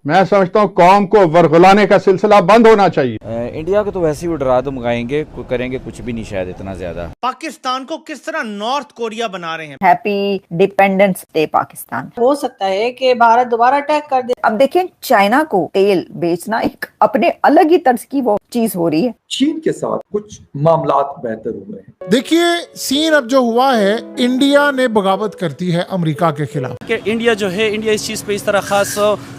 मैं समझता हूँ कौम को वरगुलाने का सिलसिला बंद होना चाहिए। इंडिया को तो वैसे ही उड़रा धमकाएंगे, करेंगे कुछ भी नहीं शायद इतना ज्यादा। पाकिस्तान को किस तरह नॉर्थ कोरिया बना रहे हैं। Happy dependence day Pakistan. हो सकता है कि भारत दोबारा अटैक कर दे। अब देखिए, चाइना को तेल बेचना एक अपने अलग ही तर्ज की वो चीज हो रही है। चीन के साथ कुछ मामलात बेहतर हुए हैं। देखिए सीन अब जो हुआ है, इंडिया ने बगावत करती है अमेरिका के खिलाफ। कि इंडिया जो है, इंडिया इस चीज़ पे इस तरह खास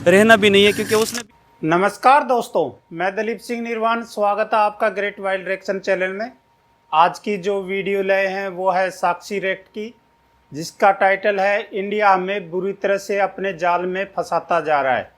रहना भी नहीं है, क्योंकि उसने। नमस्कार दोस्तों, मैं दलीप सिंह निर्वाण, स्वागत है आपका ग्रेट वाइल्ड रिएक्शन चैनल में। आज की जो वीडियो लाए हैं वो है साक्षी रेट की, जिसका टाइटल है इंडिया हमें बुरी तरह से अपने जाल में फंसाता जा रहा है।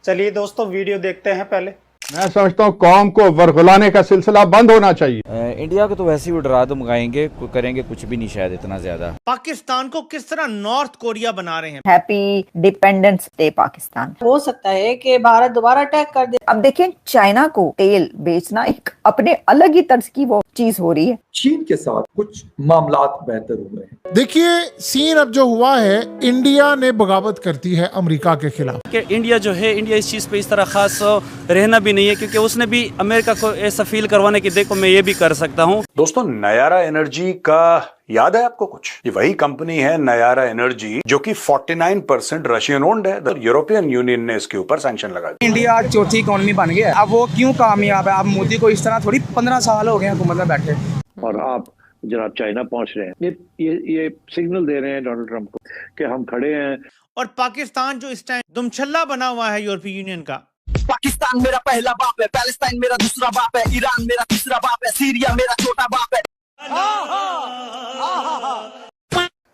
चलिए दोस्तों वीडियो देखते हैं। पहले मैं समझता हूँ कौम को वरगुलाने का सिलसिला बंद होना चाहिए। इंडिया को तो वैसे ही उड़रा धमकाएंगे, करेंगे कुछ भी नहीं शायद इतना ज्यादा। पाकिस्तान को किस तरह नॉर्थ कोरिया बना रहे हैं। Happy dependence day Pakistan. हो सकता है कि भारत दोबारा अटैक कर दे। अब देखिए, चाइना को तेल बेचना एक अपने अलग ही तर्ज की वो चीज हो रही है। चीन के साथ कुछ मामलात बेहतर हुए हैं। देखिए सीन अब जो हुआ है, इंडिया ने बगावत करती है अमेरिका के खिलाफ। कि इंडिया जो है, इंडिया इस चीज़ पे इस तरह खास रहना भी नहीं है, क्योंकि उसने भी अमेरिका को ऐसा फील करवाने की, देखो मैं ये भी कर सकता हूँ। दोस्तों, नयारा एनर्जी का याद है आपको कुछ? ये वही कंपनी है नयारा एनर्जी जो कि 49% रशियन ओन्ड है। यूरोपियन यूनियन ने इसके ऊपर सैंक्शन लगा दिया। इंडिया आज चौथी इकोनॉमी बन गया। अब वो क्यों कामयाब है? अब मोदी को इस तरह थोड़ी 15 साल हो गए हुकूमत में बैठे, और आप जनाब चाइना पहुंच रहे हैं। ये सिग्नल दे रहे हैं डोनाल्ड ट्रंप को कि हम खड़े हैं। और पाकिस्तान जो इस टाइम दुमछल्ला बना हुआ है यूरोपीय यूनियन का। पाकिस्तान मेरा पहला बाप है, पैलेस्टाइन मेरा दूसरा बाप है, ईरान मेरा तीसरा बाप है, सीरिया मेरा छोटा बाप है।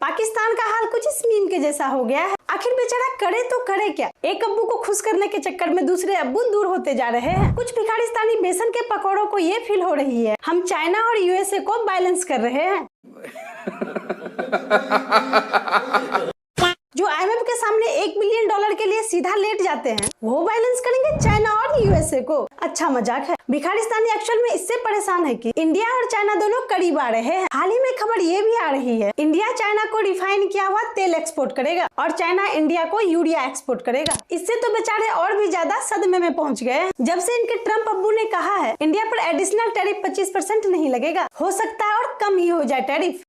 पाकिस्तान का हाल कुछ इस मीम के जैसा हो गया है। आखिर बेचारा करे तो करे क्या? एक अब्बू को खुश करने के चक्कर में दूसरे अब्बू दूर होते जा रहे हैं। कुछ भिखारिस्तानी बेसन के पकौड़ों को ये फील हो रही है हम चाइना और यूएसए को बैलेंस कर रहे हैं। जो आईएमएफ के सामने $1 बिलियन के लिए सीधा लेट जाते हैं, वो बैलेंस करेंगे चाइना और यूएसए को। अच्छा मजाक है। भिखारिस्तानी एक्चुअल में इससे परेशान है कि इंडिया और चाइना दोनों करीब आ रहे हैं। हाल ही में खबर ये भी आ रही है, इंडिया चाइना को रिफाइन किया हुआ तेल एक्सपोर्ट करेगा और चाइना इंडिया को यूरिया एक्सपोर्ट करेगा। इससे तो बेचारे और भी ज्यादा सदमे में पहुंच गए हैं। जब से इनके ट्रम्प अब्बू ने कहा है इंडिया पर एडिशनल टैरिफ 25% नहीं लगेगा, हो सकता है और कम ही हो जाए टैरिफ।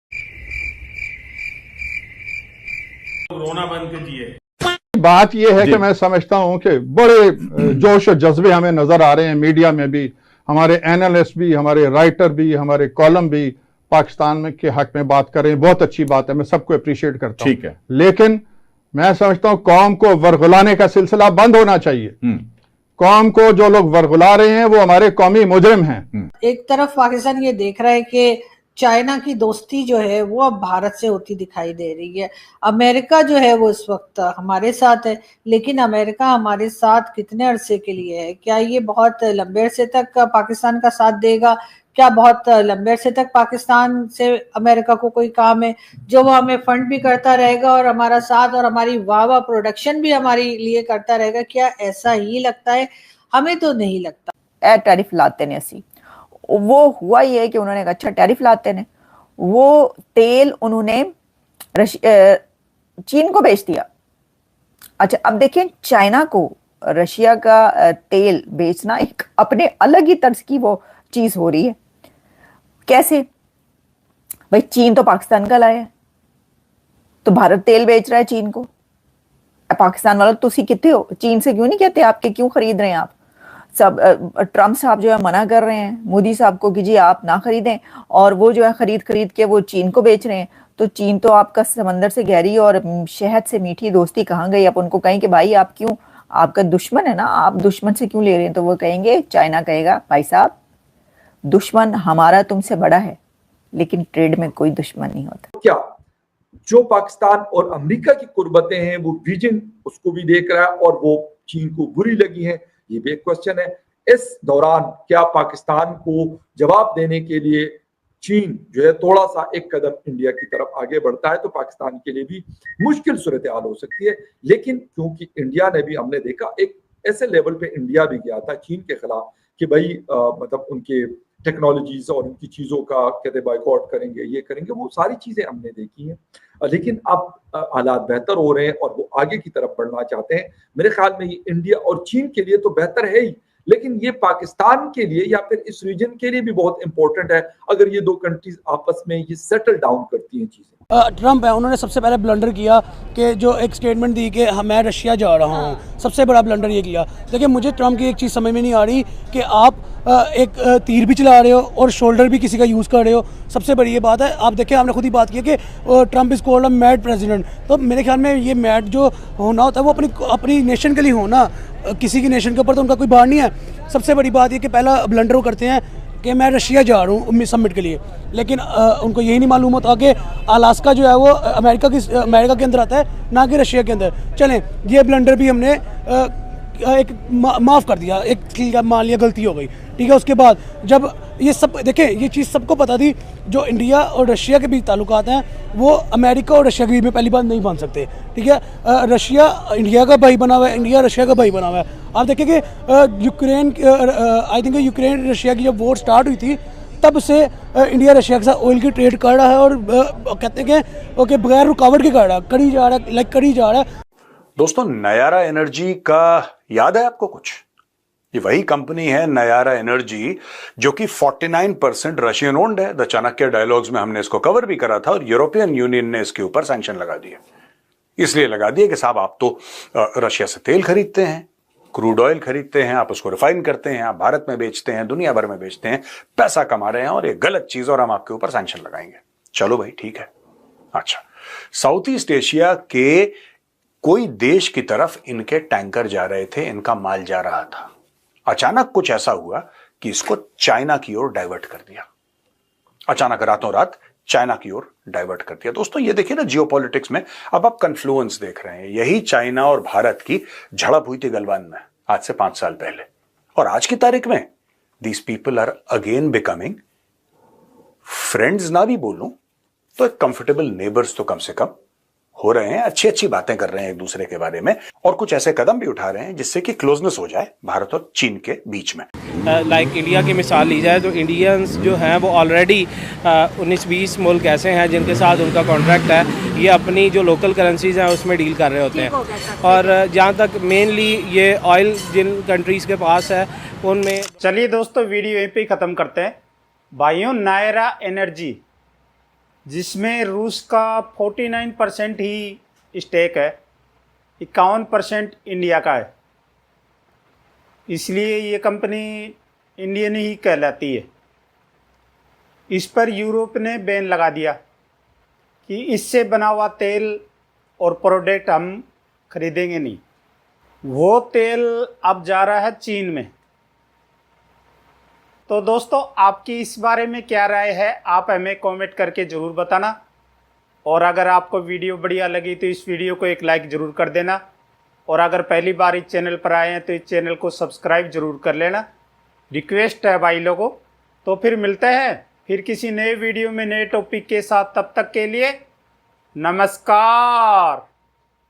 रोना बंद कीजिए। बात यह है कि मैं समझता हूं कि बड़े जोश और जज्बे हमें नजर आ रहे हैं मीडिया में भी, हमारे एनालिस्ट भी, हमारे राइटर भी, हमारे कॉलम भी पाकिस्तान में के हक में बात कर रहे हैं। बहुत अच्छी बात है, मैं सबको अप्रिशिएट करता हूं। ठीक है, लेकिन मैं समझता हूं कौम को वरगुलाने का सिलसिला बंद होना चाहिए। कौम को जो लोग वरगुला रहे हैं वो हमारे कौमी मुजरिम हैं। एक तरफ पाकिस्तान ये देख रहा है कि चाइना की दोस्ती जो है वो अब भारत से होती दिखाई दे रही है। अमेरिका जो है वो इस वक्त हमारे साथ है, लेकिन अमेरिका हमारे साथ कितने अरसे के लिए है? क्या ये बहुत लंबे अरसे तक पाकिस्तान का साथ देगा? क्या बहुत लंबे अरसे तक पाकिस्तान से अमेरिका को कोई काम है जो वो हमें फंड भी करता रहेगा और हमारा साथ और हमारी वाह प्रोडक्शन भी हमारे लिए करता रहेगा? क्या ऐसा ही लगता है? हमें तो नहीं लगता। टैरिफ लाते ने असी वो हुआ ये है कि उन्होंने अच्छा टैरिफ लाते ने, वो तेल उन्होंने चीन को बेच दिया। अच्छा, अब देखिए, चाइना को रशिया का तेल बेचना एक अपने अलग ही तर्ज की वो चीज हो रही है। कैसे भाई? चीन तो पाकिस्तान का लाया है, तो भारत तेल बेच रहा है चीन को। पाकिस्तान वालों तुसी कितने हो? चीन से क्यों नहीं कहते आपके क्यों खरीद रहे हैं आप? सब ट्रम्प साहब जो है मना कर रहे हैं मोदी साहब को कि जी आप ना खरीदें, और वो जो है खरीद के वो चीन को बेच रहे हैं। तो चीन तो आपका समंदर से गहरी और शहद से मीठी दोस्ती कहाँ गई? आप उनको कहें कि भाई आप क्यों, आपका दुश्मन है ना, आप दुश्मन से क्यों ले रहे हैं? तो वो कहेंगे, चाइना कहेगा भाई साहब दुश्मन हमारा तुमसे बड़ा है, लेकिन ट्रेड में कोई दुश्मन नहीं होता। क्या जो पाकिस्तान और अमेरिका की कुर्बतें हैं वो बीजिंग उसको भी देख रहा है और वो चीन को बुरी लगी है? ये भी एक क्वेश्चन है। इस दौरान क्या पाकिस्तान को जवाब देने के लिए चीन जो है थोड़ा सा एक कदम इंडिया की तरफ आगे बढ़ता है तो पाकिस्तान के लिए भी मुश्किल सूरत हाल हो सकती है। लेकिन क्योंकि इंडिया ने भी, हमने देखा एक ऐसे लेवल पे इंडिया भी गया था चीन के खिलाफ कि भाई मतलब उनके टेक्नोलॉजीज और उनकी चीजों का कहते बॉयकॉट करेंगे, ये करेंगे, वो सारी चीजें हमने देखी हैं। लेकिन अब हालात बेहतर हो रहे हैं और वो आगे की तरफ बढ़ना चाहते हैं। मेरे ख्याल में ये इंडिया और चीन के लिए तो बेहतर है ही, लेकिन ये पाकिस्तान के लिए या फिर इस रीजन के लिए भी बहुत इंपॉर्टेंट है अगर ये दो कंट्रीज आपस में ये सेटल डाउन करती हैं चीजें। ट्रम्प है, उन्होंने सबसे पहले ब्लंडर किया कि जो एक स्टेटमेंट दी कि मैं रशिया जा रहा हूँ, सबसे बड़ा ब्लंडर ये किया। देखिए मुझे ट्रम्प की एक चीज़ समझ में नहीं आ रही कि आप एक तीर भी चला रहे हो और शोल्डर भी किसी का यूज़ कर रहे हो। सबसे बड़ी ये बात है, आप देखिए आपने खुद ही बात की कि Trump is called a mad president. तो मेरे ख्याल में ये मैड जो होना होता है वो अपनी नेशन के लिए होना, किसी की नेशन के ऊपर तो उनका कोई बार नहीं है। सबसे बड़ी बात ये कि पहला ब्लंडर वो करते हैं कि मैं रशिया जा रहा हूँ समिट के लिए, लेकिन उनको यही नहीं मालूम होता कि अलास्का जो है वो अमेरिका के अंदर आता है, ना कि रशिया के अंदर। चलें, ये ब्लंडर भी हमने एक माफ़ कर दिया, एक मान लिया गलती हो गई, ठीक है। उसके बाद जब ये सब देखें, ये चीज़ सबको पता थी, जो इंडिया और रशिया के बीच ताल्लुकात हैं वो अमेरिका और रशिया के बीच में पहली बात नहीं बन सकते, ठीक है। रशिया इंडिया का भाई बना हुआ है, इंडिया रशिया का भाई बना हुआ है। आप देखें कि Ukraine, I think Ukraine Russia की जब वॉर स्टार्ट हुई थी तब से इंडिया रशिया के साथ ऑयल की ट्रेड कर रहा है और कहते हैं कि बगैर रुकावट के कर रहा है, करी जा रहा है। दोस्तों, नयारा एनर्जी का याद है आपको कुछ? ये वही कंपनी है नयारा एनर्जी जो कि 49% रशियन ओन्ड है। द चाणक्य डायलॉग्स में हमने इसको कवर भी करा था और यूरोपियन यूनियन ने इसके ऊपर सैंक्शन लगा दिए। इसलिए लगा दिए कि साहब आप तो रशिया से तेल खरीदते हैं, क्रूड ऑयल खरीदते हैं, आप उसको रिफाइन करते हैं, आप भारत में बेचते हैं, दुनिया भर में बेचते हैं, पैसा कमा रहे हैं और ये गलत चीज और हम आपके ऊपर सैंक्शन लगाएंगे। चलो भाई ठीक है। अच्छा, साउथ ईस्ट एशिया के कोई देश की तरफ इनके टैंकर जा रहे थे, इनका माल जा रहा था। अचानक कुछ ऐसा हुआ कि इसको चाइना की ओर डाइवर्ट कर दिया। अचानक रातों रात चाइना की ओर डाइवर्ट कर दिया। दोस्तों ये देखिए ना, जियोपॉलिटिक्स में अब आप कन्फ्लुएंस देख रहे हैं। यही चाइना और भारत की झड़प हुई थी गलवान में आज से 5 साल पहले, और आज की तारीख में these people are again becoming friends, ना भी बोलूं तो एक कंफर्टेबल नेबर्स तो कम से कम हो रहे हैं, अच्छी अच्छी बातें कर रहे हैं एक दूसरे के बारे में, और कुछ ऐसे कदम भी उठा रहे हैं जिससे कि क्लोजनेस हो जाए भारत और चीन के बीच में। लाइक इंडिया की मिसाल ली जाए तो इंडियंस जो हैं वो ऑलरेडी 19-20 मुल्क ऐसे हैं जिनके साथ उनका कॉन्ट्रैक्ट है, ये अपनी जो लोकल करेंसीज हैं उसमें डील कर रहे होते हैं। और जहाँ तक मेनली ये ऑयल जिन कंट्रीज़ के पास है उनमें। चलिए दोस्तों, वीडियो यहीं पे ख़त्म करते हैं। भाइयों, नायरा एनर्जी जिसमें रूस का 49% ही स्टेक है, 51% इंडिया का है, इसलिए ये कंपनी इंडियन ही कहलाती है। इस पर यूरोप ने बैन लगा दिया कि इससे बना हुआ तेल और प्रोडक्ट हम खरीदेंगे नहीं। वो तेल अब जा रहा है चीन में। तो दोस्तों, आपकी इस बारे में क्या राय है, आप हमें कमेंट करके ज़रूर बताना। और अगर आपको वीडियो बढ़िया लगी तो इस वीडियो को एक लाइक ज़रूर कर देना, और अगर पहली बार इस चैनल पर आए हैं तो इस चैनल को सब्सक्राइब ज़रूर कर लेना, रिक्वेस्ट है भाई लोगों। तो फिर मिलते हैं फिर किसी नए वीडियो में नए टॉपिक के साथ, तब तक के लिए नमस्कार।